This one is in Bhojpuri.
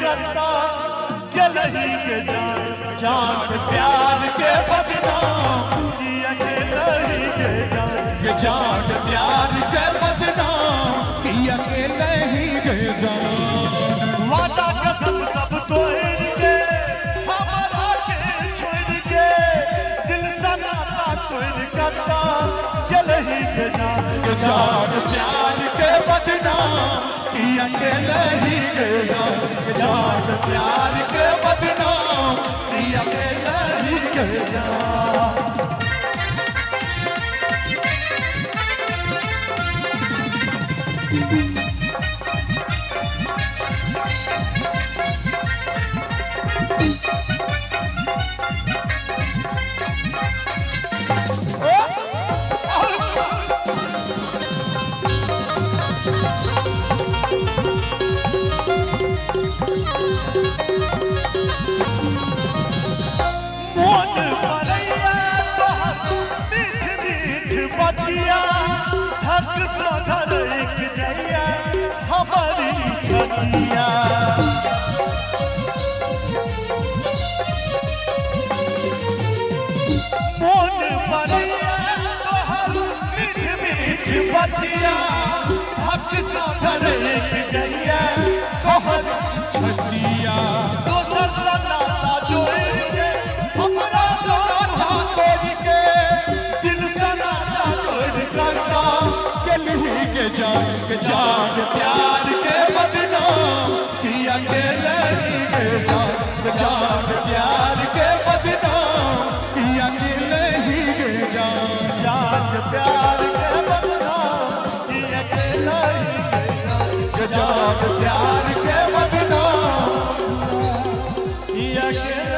करता जलही के जान जान प्यार के बदनाम कि अकेला ही के जान प्यार के बदनाम कि अकेला ही के जान वादा कसम सब तोड़ के हमारा के छोड़ के दिल से नाता तोड़ करता जलही के जान प्यार के बदनाम कि अकेला ही के जान प्यार के बदनाम कि अकेला ही के जान हमारी छतिया मोन परिया तोहर मीठ मीठ बतिया हक साधर एक जइया तोहर छतिया दोसर नाता जोड़ के हमरा नाता तोड़ के दिल से नाता तोड़ करता गलही के जान प्यार के बदनाम कि अकेला ही के जान प्यार के बदनाम कि अकेला ही के जान प्यार के बदनाम कि अकेला ही के जान प्यार के बदनाम कि अकेला